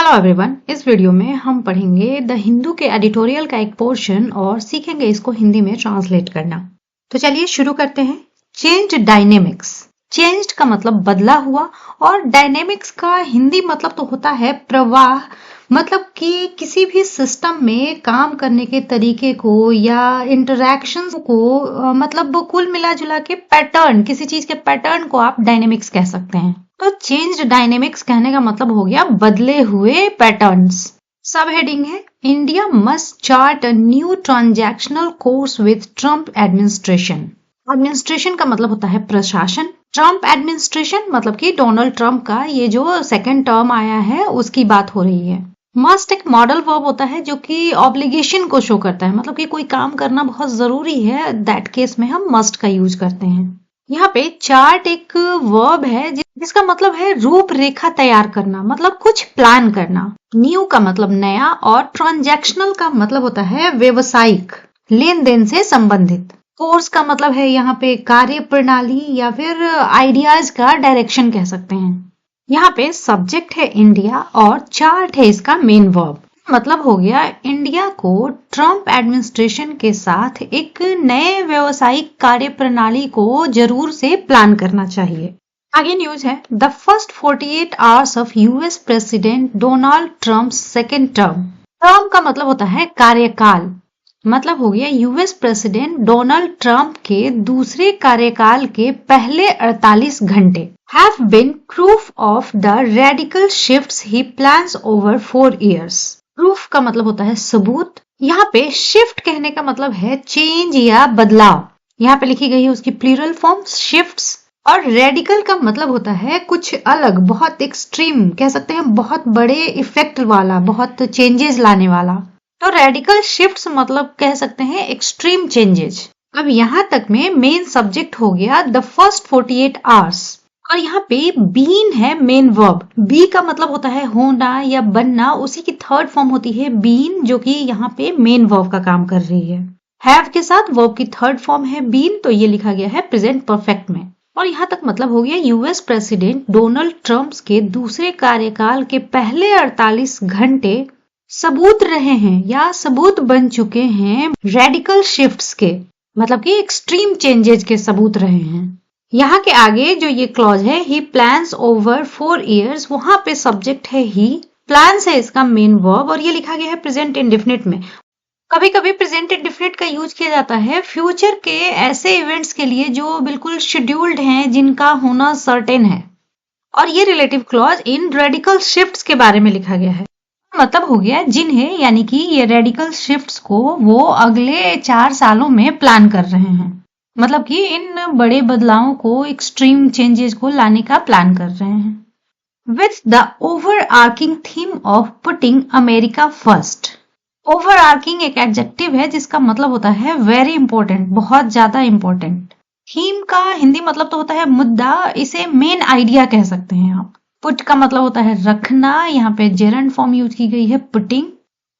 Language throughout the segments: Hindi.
हेलो एवरीवन, इस वीडियो में हम पढ़ेंगे द हिंदू के एडिटोरियल का एक पोर्शन और सीखेंगे इसको हिंदी में ट्रांसलेट करना। तो चलिए शुरू करते हैं। Change dynamics. चेंज्ड का मतलब बदला हुआ और डायनेमिक्स का हिंदी मतलब तो होता है प्रवाह, मतलब कि किसी भी सिस्टम में काम करने के तरीके को या इंटरैक्शंस को मतलब कुल मिला जुला के पैटर्न, किसी चीज के पैटर्न को आप डायनेमिक्स कह सकते हैं। तो चेंज्ड डायनेमिक्स कहने का मतलब हो गया बदले हुए पैटर्न्स। सब हेडिंग है India must chart a new transactional course with Trump administration. Administration का मतलब होता है प्रशासन। ट्रम्प एडमिनिस्ट्रेशन मतलब कि डोनाल्ड ट्रम्प का ये जो सेकंड टर्म आया है उसकी बात हो रही है। मस्ट एक मॉडल वर्ब होता है जो कि ऑब्लिगेशन को शो करता है, मतलब कि कोई काम करना बहुत जरूरी है, दैट केस में हम मस्ट का यूज करते हैं। यहाँ पे चार्ट एक वर्ब है जिसका मतलब है रूपरेखा तैयार करना, मतलब कुछ प्लान करना। न्यू का मतलब नया और ट्रांजैक्शनल का मतलब होता है व्यवसायिक, लेन देन से संबंधित। कोर्स का मतलब है यहाँ पे कार्य प्रणाली या फिर आइडियाज का डायरेक्शन कह सकते हैं। यहाँ पे सब्जेक्ट है इंडिया और चार्ट है इसका मेन वर्ब। मतलब हो गया इंडिया को ट्रम्प एडमिनिस्ट्रेशन के साथ एक नए व्यावसायिक कार्य प्रणाली को जरूर से प्लान करना चाहिए। आगे न्यूज है the first 48 hours of US president Donald Trump second term. Term का मतलब होता है कार्यकाल, मतलब हो गया यूएस प्रेसिडेंट डोनाल्ड ट्रम्प के दूसरे कार्यकाल के पहले 48 घंटे have been proof of the radical shifts he plans over 4 years. Proof का मतलब होता है सबूत। यहाँ पे शिफ्ट कहने का मतलब है चेंज या बदलाव। यहाँ पे लिखी गई है उसकी प्लूरल फॉर्म शिफ्ट्स। और रेडिकल का मतलब होता है कुछ अलग, बहुत एक्सट्रीम कह सकते हैं, बहुत बड़े इफेक्ट वाला, बहुत चेंजेस लाने वाला। तो रेडिकल शिफ्ट्स मतलब कह सकते हैं एक्सट्रीम चेंजेस। अब यहाँ तक में मेन सब्जेक्ट हो गया द फर्स्ट 48 आवर्स और यहाँ पे बीन है मेन वर्ब। बी का मतलब होता है होना या बनना, उसी की थर्ड फॉर्म होती है बीन जो कि यहाँ पे मेन वर्ब का काम कर रही है। हैव के साथ वर्ब की थर्ड फॉर्म है बीन, तो ये लिखा गया है प्रेजेंट परफेक्ट में। और यहाँ तक मतलब हो गया यूएस प्रेसिडेंट डोनाल्ड ट्रम्प के दूसरे कार्यकाल के पहले 48 घंटे सबूत रहे हैं या सबूत बन चुके हैं रेडिकल शिफ्ट्स के, मतलब कि एक्सट्रीम चेंजेस के सबूत रहे हैं। यहाँ के आगे जो ये क्लॉज है ही प्लान्स ओवर 4 years, वहां पे सब्जेक्ट है ही, प्लान्स है इसका मेन वर्ब और ये लिखा गया है प्रेजेंट इंडेफिनिट में। कभी कभी प्रेजेंट इंडेफिनिट का यूज किया जाता है फ्यूचर के ऐसे इवेंट्स के लिए जो बिल्कुल शेड्यूल्ड हैं, जिनका होना सर्टेन है। और ये रिलेटिव क्लॉज इन रेडिकल शिफ्ट्स के बारे में लिखा गया है। मतलब हो गया जिन्हें, यानी कि ये रेडिकल शिफ्ट्स को वो अगले 4 सालों में प्लान कर रहे हैं, मतलब कि इन बड़े बदलावों को, एक्सट्रीम चेंजेस को लाने का प्लान कर रहे हैं। With the overarching theme of putting America first. Overarching एक एडजेक्टिव है जिसका मतलब होता है वेरी इंपॉर्टेंट, बहुत ज्यादा इंपॉर्टेंट। थीम का हिंदी मतलब तो होता है मुद्दा, इसे मेन आइडिया कह सकते हैं आप। पुट का मतलब होता है रखना, यहाँ पे जेरंड फॉर्म यूज की गई है पुटिंग।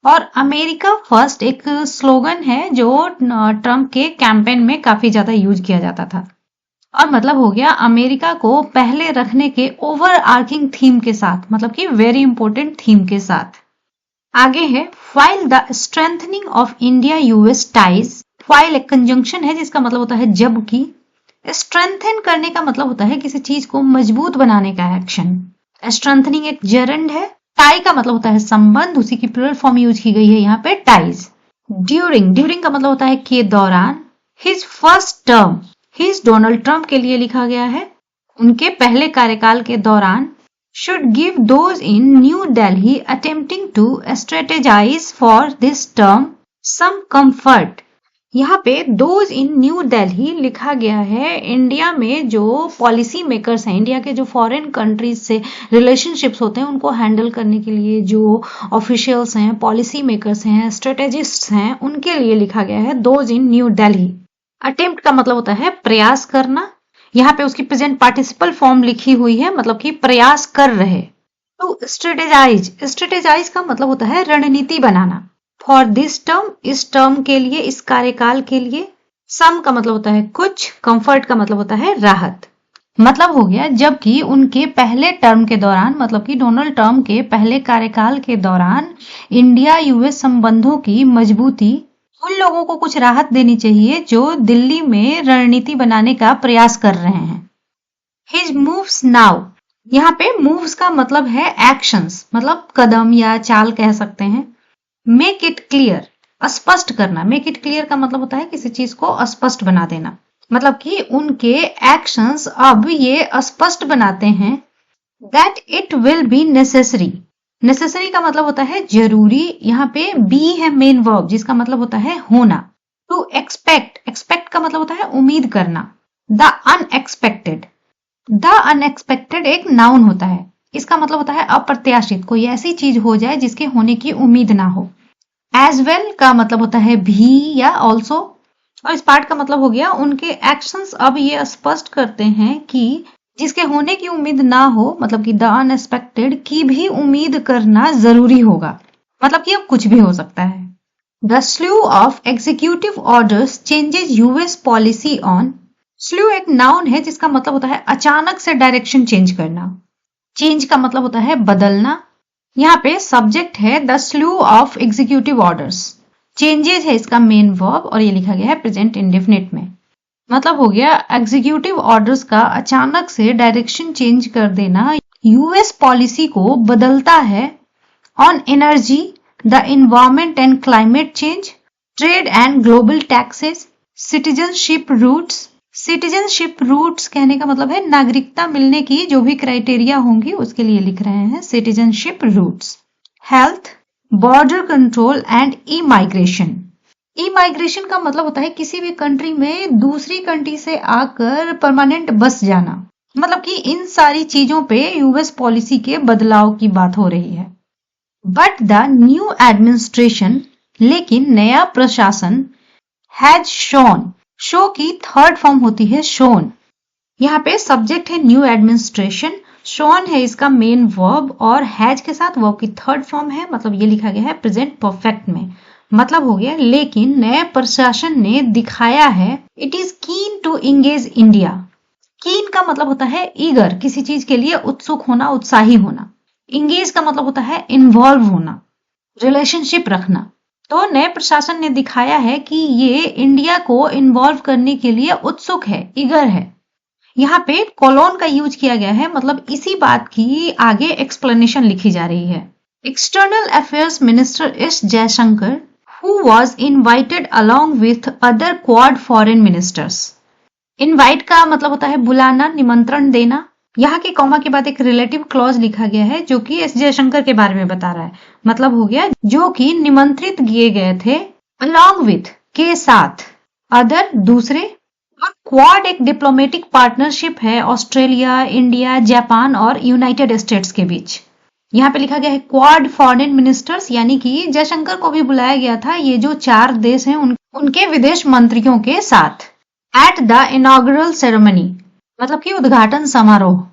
और अमेरिका फर्स्ट एक स्लोगन है जो ट्रम्प के कैंपेन में काफी ज्यादा यूज किया जाता था। और मतलब हो गया अमेरिका को पहले रखने के ओवर आर्किंग थीम के साथ, मतलब कि वेरी इंपॉर्टेंट थीम के साथ। आगे है file the strengthening of India US ties. File एक कंजंक्शन है जिसका मतलब होता है जबकि। स्ट्रेंथन करने का मतलब होता है किसी चीज को मजबूत बनाने का एक्शन। स्ट्रेंथनिंग एक जेरंड है। टाई का मतलब होता है संबंध, उसी की प्लूरल फॉर्म यूज की गई है यहाँ पे टाइज। ड्यूरिंग का मतलब होता है के दौरान। His first term, his Donald Trump के लिए लिखा गया है, उनके पहले कार्यकाल के दौरान। Should give those in new Delhi attempting to strategize for this term some comfort. यहाँ पे दोज इन न्यू दिल्ली लिखा गया है इंडिया में जो पॉलिसी मेकर्स हैं, इंडिया के जो फॉरेन कंट्रीज से रिलेशनशिप्स होते हैं उनको हैंडल करने के लिए जो ऑफिशियल्स हैं, पॉलिसी मेकर्स हैं, स्ट्रेटेजिस्ट्स हैं, उनके लिए लिखा गया है those in new Delhi. Attempt का मतलब होता है प्रयास करना, यहाँ पे उसकी प्रेजेंट पार्टिसिपल फॉर्म लिखी हुई है, मतलब कि प्रयास कर रहे। तो स्ट्रेटेजाइज का मतलब होता है रणनीति बनाना। फॉर दिस टर्म, इस टर्म के लिए, इस कार्यकाल के लिए। सम का मतलब होता है कुछ, कंफर्ट का मतलब होता है राहत। मतलब हो गया जबकि उनके पहले टर्म के दौरान, मतलब कि डोनाल्ड ट्रंप के पहले कार्यकाल के दौरान इंडिया यूएस संबंधों की मजबूती उन लोगों को कुछ राहत देनी चाहिए जो दिल्ली में रणनीति बनाने का प्रयास कर रहे हैं। His moves now, यहाँ पे moves का मतलब है actions, मतलब कदम या चाल कह सकते हैं। Make it clear, स्पष्ट करना। Make it clear का मतलब होता है किसी चीज को स्पष्ट बना देना, मतलब कि उनके actions अब ये स्पष्ट बनाते हैं that it will be necessary। Necessary का मतलब होता है जरूरी, यहाँ पे बी है मेन वर्ब जिसका मतलब होता है होना। टू एक्सपेक्ट, एक्सपेक्ट का मतलब होता है उम्मीद करना। द अनएक्सपेक्टेड, द अनएक्सपेक्टेड एक नाउन होता है, इसका मतलब होता है अप्रत्याशित, कोई ऐसी चीज हो जाए जिसके होने की उम्मीद ना हो। एज वेल का मतलब होता है भी या ऑल्सो, और इस पार्ट का मतलब हो गया उनके एक्शंस अब ये स्पष्ट करते हैं कि जिसके होने की उम्मीद ना हो, मतलब कि द अनएक्सपेक्टेड की भी उम्मीद करना जरूरी होगा, मतलब कि अब कुछ भी हो सकता है। The slew of executive orders changes US policy on, slew एक नाउन है जिसका मतलब होता है अचानक से डायरेक्शन चेंज करना। चेंज का मतलब होता है बदलना। यहाँ पे सब्जेक्ट है the slew of executive orders, changes है इसका मेन वर्ब और ये लिखा गया है प्रेजेंट इंडेफिनिट में। मतलब हो गया एग्जीक्यूटिव ऑर्डर्स का अचानक से डायरेक्शन चेंज कर देना यूएस पॉलिसी को बदलता है on energy, the environment and climate change, trade and global taxes, citizenship routes. Citizenship routes कहने का मतलब है नागरिकता मिलने की जो भी क्राइटेरिया होंगी उसके लिए लिख रहे हैं citizenship routes. Health, border control and emigration. Emigration का मतलब होता है किसी भी कंट्री में दूसरी कंट्री से आकर परमानेंट बस जाना, मतलब कि इन सारी चीजों पे यूएस पॉलिसी के बदलाव की बात हो रही है। बट द न्यू एडमिनिस्ट्रेशन, लेकिन नया प्रशासन, हैज शोन, शो की थर्ड फॉर्म होती है शोन। यहाँ पे सब्जेक्ट है न्यू एडमिनिस्ट्रेशन, शोन है इसका मेन वर्ब और हैज के साथ वर्ब की थर्ड फॉर्म है, मतलब ये लिखा गया है प्रेजेंट परफेक्ट में। मतलब हो गया लेकिन नए प्रशासन ने दिखाया है it is keen to engage India. Keen का मतलब होता है ईगर, किसी चीज के लिए उत्सुक होना, उत्साही होना। इंगेज का मतलब होता है इन्वॉल्व होना, रिलेशनशिप रखना। तो नए प्रशासन ने दिखाया है कि ये इंडिया को इन्वॉल्व करने के लिए उत्सुक है, ईगर है। यहाँ पे कोलोन का यूज किया गया है, मतलब इसी बात की आगे एक्सप्लेनेशन लिखी जा रही है। External affairs minister S Jaishankar who was invited along with other Quad foreign ministers। Invite का मतलब होता है बुलाना, निमंत्रण देना। यहाँ के कॉमा के बाद एक रिलेटिव क्लॉज लिखा गया है जो कि एस जयशंकर के बारे में बता रहा है। मतलब हो गया जो कि निमंत्रित किए गए थे, along with के साथ, अदर दूसरे, और क्वाड एक डिप्लोमेटिक पार्टनरशिप है ऑस्ट्रेलिया, इंडिया, जापान और यूनाइटेड स्टेट्स के बीच। यहाँ पे लिखा गया है क्वाड फॉरेन मिनिस्टर्स, यानी कि जयशंकर को भी बुलाया गया था ये जो 4 देश हैं उनके विदेश मंत्रियों के साथ। एट द इनॉग्रल सेरेमनी, मतलब कि उद्घाटन समारोह।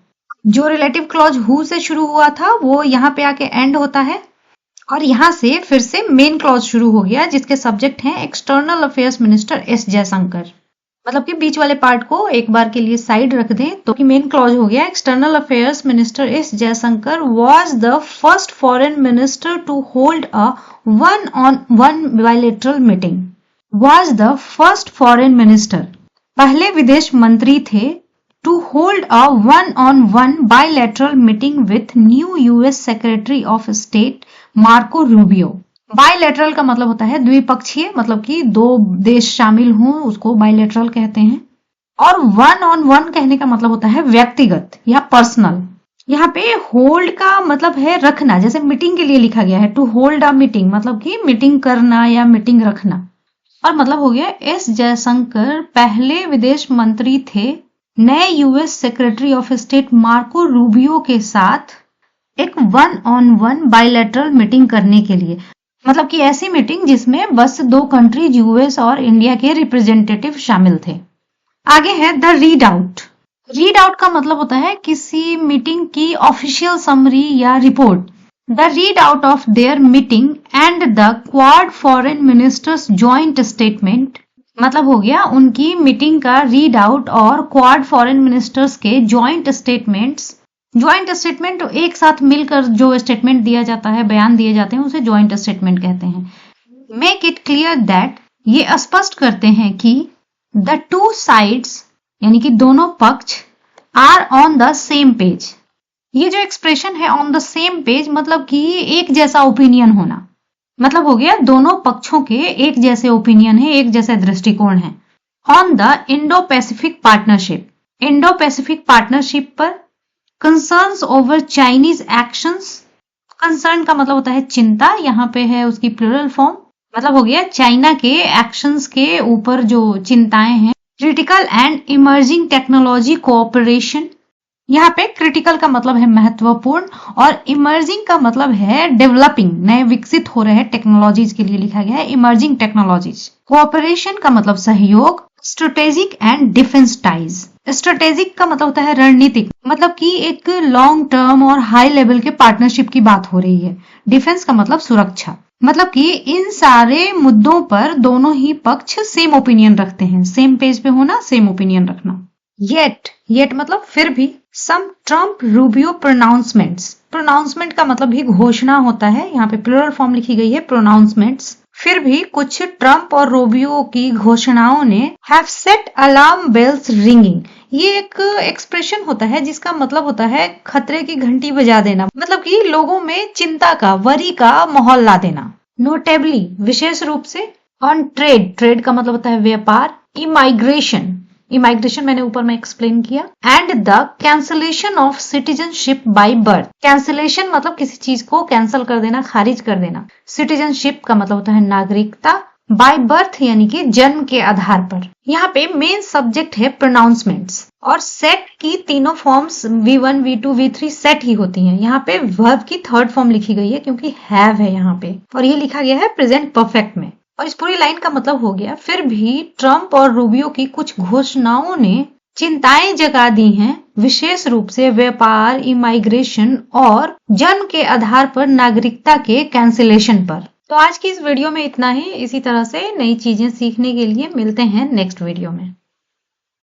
जो रिलेटिव क्लॉज हु से शुरू हुआ था वो यहाँ पे आके एंड होता है और यहाँ से फिर से मेन क्लॉज शुरू हो गया जिसके सब्जेक्ट हैं external affairs minister S Jaishankar. मतलब कि बीच वाले पार्ट को एक बार के लिए साइड रख दें तो कि मेन क्लॉज हो गया external affairs minister S Jaishankar was the first foreign minister to hold a one on one bilateral meeting. Was the first foreign minister, पहले विदेश मंत्री थे, to hold a one-on-one bilateral meeting with new US secretary of state Marco Rubio. Bilateral का मतलब होता है द्विपक्षीय, मतलब कि 2 देश शामिल हों उसको बायलैटरल कहते हैं। और one-on-one कहने का मतलब होता है व्यक्तिगत या पर्सनल। यहाँ पे होल्ड का मतलब है रखना, जैसे मीटिंग के लिए लिखा गया है टू होल्ड अ मीटिंग, मतलब कि मीटिंग करना या मीटिंग रखना। और मतलब हो गया एस जयशंकर पहले विदेश मंत्री थे नए US secretary of state Marco Rubio के साथ एक one-on-one बायलैटरल मीटिंग करने के लिए, मतलब कि ऐसी मीटिंग जिसमें बस 2 कंट्रीज यूएस और इंडिया के रिप्रेजेंटेटिव शामिल थे। आगे है the read out. Read out का मतलब होता है किसी मीटिंग की ऑफिशियल समरी या report. The read out of their meeting and the quad foreign ministers joint statement. मतलब हो गया उनकी मीटिंग का रीड आउट और क्वाड फॉरेन मिनिस्टर्स के जॉइंट स्टेटमेंट्स। जॉइंट स्टेटमेंट एक साथ मिलकर जो स्टेटमेंट दिया जाता है, बयान दिए जाते हैं, उसे जॉइंट स्टेटमेंट कहते हैं। मेक इट क्लियर दैट, ये स्पष्ट करते हैं कि द टू साइड्स यानी कि दोनों पक्ष are on the same page. ये जो एक्सप्रेशन है ऑन द सेम पेज मतलब कि एक जैसा ओपिनियन होना, मतलब हो गया दोनों पक्षों के एक जैसे ओपिनियन है, एक जैसे दृष्टिकोण है। On the Indo Pacific partnership, Indo Pacific partnership पर। Concerns over Chinese actions, concern का मतलब होता है चिंता, यहाँ पे है उसकी प्लूरल फॉर्म, मतलब हो गया चाइना के एक्शंस के ऊपर जो चिंताएं हैं। Critical and emerging technology cooperation, यहाँ पे क्रिटिकल का मतलब है महत्वपूर्ण और इमर्जिंग का मतलब है डेवलपिंग, नए विकसित हो रहे टेक्नोलॉजीज के लिए लिखा गया है इमर्जिंग टेक्नोलॉजीज। कोऑपरेशन का मतलब सहयोग। Strategic and defence ties, strategic का मतलब होता है रणनीतिक, मतलब कि एक लॉन्ग टर्म और हाई लेवल के पार्टनरशिप की बात हो रही है। डिफेंस का मतलब सुरक्षा, मतलब कि इन सारे मुद्दों पर दोनों ही पक्ष सेम ओपिनियन रखते हैं, सेम पेज पे होना, सेम ओपिनियन रखना। येट मतलब फिर भी। सम ट्रम्प रूबियो प्रोनाउंसमेंट्स, प्रोनाउंसमेंट का मतलब भी घोषणा होता है, यहाँ पे प्लूरल फॉर्म लिखी गई है प्रोनाउंसमेंट्स। फिर भी कुछ ट्रम्प और रूबियो की घोषणाओं ने have set alarm bells ringing, ये एक एक्सप्रेशन होता है जिसका मतलब होता है खतरे की घंटी बजा देना, मतलब कि लोगों में चिंता का, वरी का माहौल ला देना। नोटेबली विशेष रूप से। ऑन ट्रेड, ट्रेड का मतलब होता है व्यापार। इमाइग्रेशन, इमाइग्रेशन मैंने ऊपर में एक्सप्लेन किया। And the cancellation of citizenship by birth, cancellation मतलब किसी चीज को कैंसिल कर देना, खारिज कर देना। सिटीजनशिप का मतलब होता है नागरिकता। बाय बर्थ यानी कि जन्म के आधार पर। यहाँ पे मेन सब्जेक्ट है प्रोनाउंसमेंट्स और सेट की तीनों forms V1, V2, V3 set ही होती हैं। यहाँ पे वर्ब की थर्ड फॉर्म लिखी गई है क्योंकि हैव है यहाँ पे, और ये लिखा गया है प्रेजेंट परफेक्ट में। और इस पूरी लाइन का मतलब हो गया फिर भी ट्रम्प और रूबियो की कुछ घोषणाओं ने चिंताएं जगा दी हैं, विशेष रूप से व्यापार, इमाइग्रेशन और जन्म के आधार पर नागरिकता के कैंसिलेशन पर। तो आज की इस वीडियो में इतना ही। इसी तरह से नई चीजें सीखने के लिए मिलते हैं नेक्स्ट वीडियो में।